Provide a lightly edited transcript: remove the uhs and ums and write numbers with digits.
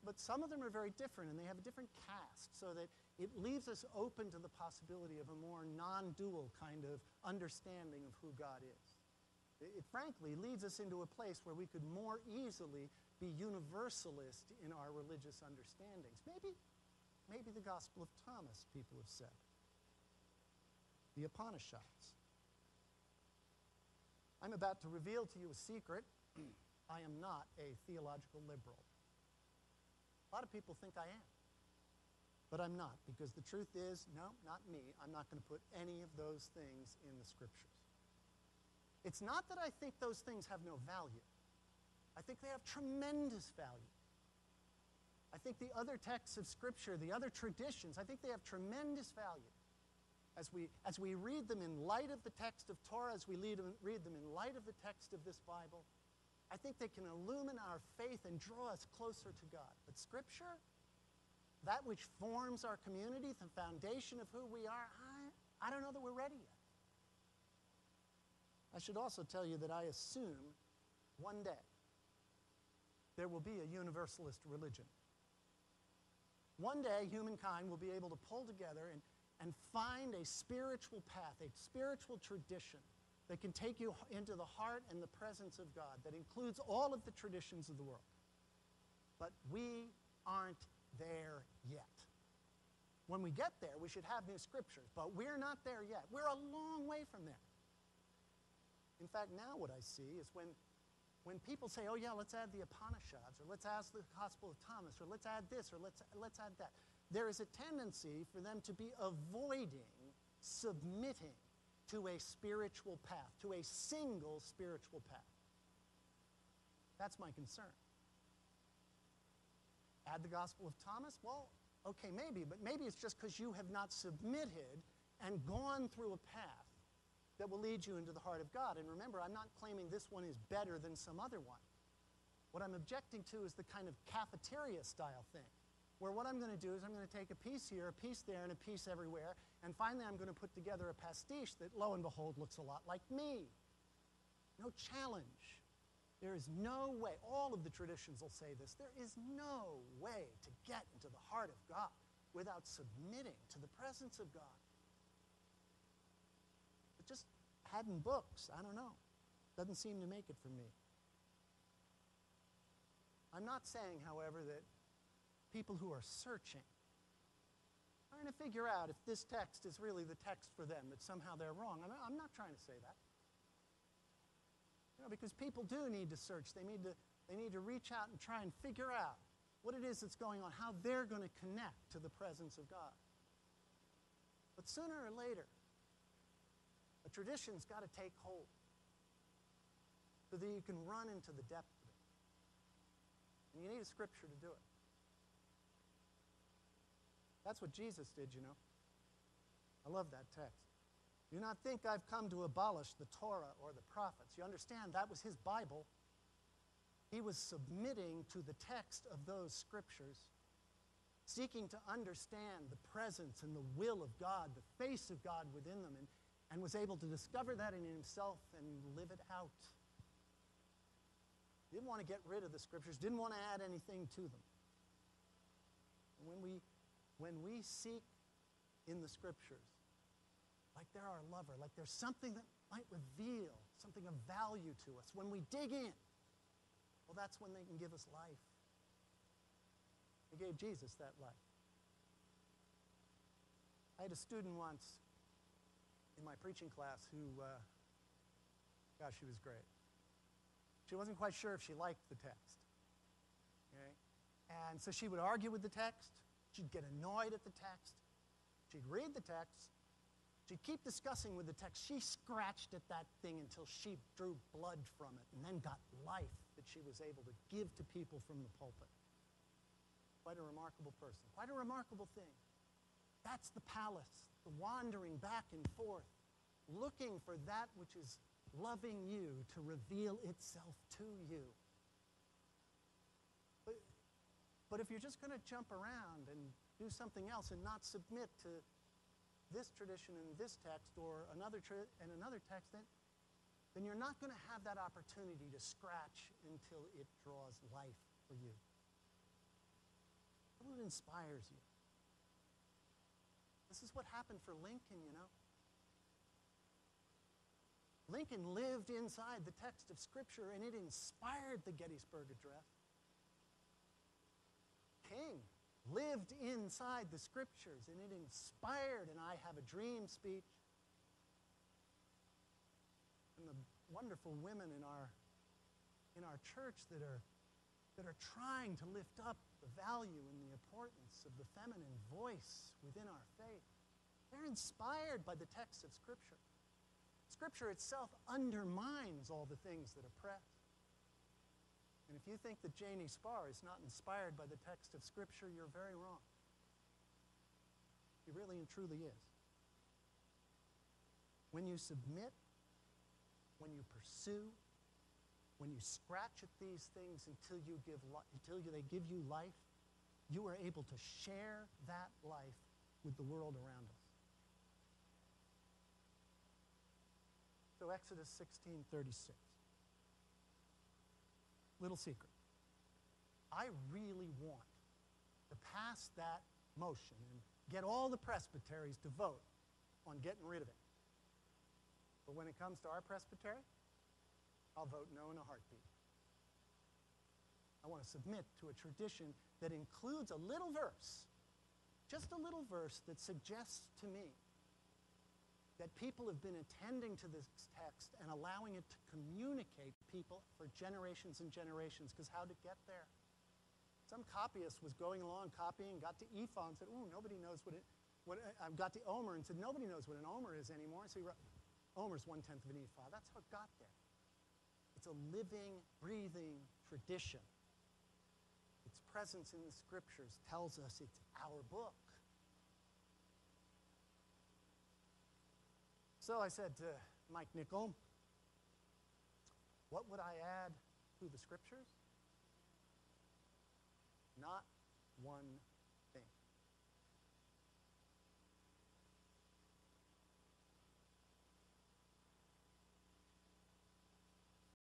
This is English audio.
but some of them are very different, and they have a different cast, so that it leaves us open to the possibility of a more non-dual kind of understanding of who God is. It frankly leads us into a place where we could more easily be universalist in our religious understandings. Maybe the Gospel of Thomas, people have said. The Upanishads. I'm about to reveal to you a secret. I am not a theological liberal. A lot of people think I am. But I'm not, because the truth is, no, not me. I'm not going to put any of those things in the Scriptures. It's not that I think those things have no value. I think they have tremendous value. I think the other texts of Scripture, the other traditions, I think they have tremendous value. As we read them in light of the text of Torah, as we read them in light of the text of this Bible, I think they can illumine our faith and draw us closer to God. But Scripture, that which forms our community, the foundation of who we are, I don't know that we're ready yet. I should also tell you that I assume one day there will be a universalist religion. One day humankind will be able to pull together and find a spiritual path, a spiritual tradition that can take you into the heart and the presence of God, that includes all of the traditions of the world. But we aren't there yet. When we get there, we should have new Scriptures, but we're not there yet. We're a long way from there. In fact, now what I see is when people say, oh yeah, let's add the Upanishads, or let's add the Gospel of Thomas, or let's add this, or let's add that, there is a tendency for them to be avoiding submitting to a spiritual path, to a single spiritual path. That's my concern. Add the Gospel of Thomas? Well, okay, maybe, but maybe it's just because you have not submitted and gone through a path that will lead you into the heart of God. And remember, I'm not claiming this one is better than some other one. What I'm objecting to is the kind of cafeteria-style thing, where what I'm going to do is I'm going to take a piece here, a piece there, and a piece everywhere, and finally I'm going to put together a pastiche that, lo and behold, looks a lot like me. No challenge. There is no way, all of the traditions will say this, there is no way to get into the heart of God without submitting to the presence of God. But just adding books, I don't know, doesn't seem to make it for me. I'm not saying, however, that people who are searching, trying to figure out if this text is really the text for them, that somehow they're wrong. I'm not trying to say that. You know, because people do need to search. They need to reach out and try and figure out what it is that's going on, how they're going to connect to the presence of God. But sooner or later, a tradition's got to take hold so that you can run into the depth of it. And you need a Scripture to do it. That's what Jesus did, you know. I love that text. Do not think I've come to abolish the Torah or the prophets. You understand, that was his Bible. He was submitting to the text of those Scriptures, seeking to understand the presence and the will of God, the face of God within them, and was able to discover that in himself and live it out. Didn't want to get rid of the Scriptures, didn't want to add anything to them. And when we seek in the Scriptures, like they're our lover, like there's something that might reveal something of value to us, when we dig in, well, that's when they can give us life. They gave Jesus that life. I had a student once in my preaching class who, gosh, she was great. She wasn't quite sure if she liked the text. Okay? And so she would argue with the text. She'd get annoyed at the text. She'd read the text. She'd keep discussing with the text. She scratched at that thing until she drew blood from it and then got life that she was able to give to people from the pulpit. Quite a remarkable person. Quite a remarkable thing. That's the palace, the wandering back and forth, looking for that which is loving you to reveal itself to you. But if you're just going to jump around and do something else and not submit to this tradition and this text or another text, then you're not going to have that opportunity to scratch until it draws life for you. what inspires you. This is what happened for Lincoln, you know. Lincoln lived inside the text of Scripture, and it inspired the Gettysburg Address. King lived inside the Scriptures, and it inspired an I Have a Dream speech. And the wonderful women in our church that are trying to lift up the value and the importance of the feminine voice within our faith, they're inspired by the text of Scripture. Scripture itself undermines all the things that oppress. And if you think that Janie Sparr is not inspired by the text of Scripture, you're very wrong. He really and truly is. When you submit, when you pursue, when you scratch at these things until they give you life, you are able to share that life with the world around us. So Exodus 16:36. Little secret. I really want to pass that motion and get all the presbyteries to vote on getting rid of it. But when it comes to our presbytery, I'll vote no in a heartbeat. I want to submit to a tradition that includes a little verse, just a little verse that suggests to me that people have been attending to this text and allowing it to communicate to people for generations and generations, because how'd it get there? Some copyist was going along copying, got to ephah and said, ooh, nobody knows got to omer and said, nobody knows what an omer is anymore. So he wrote, omer's 1/10 of an ephah. That's how it got there. It's a living, breathing tradition. Its presence in the Scriptures tells us it's our book. So I said to Mike Nickel, what would I add to the Scriptures? Not one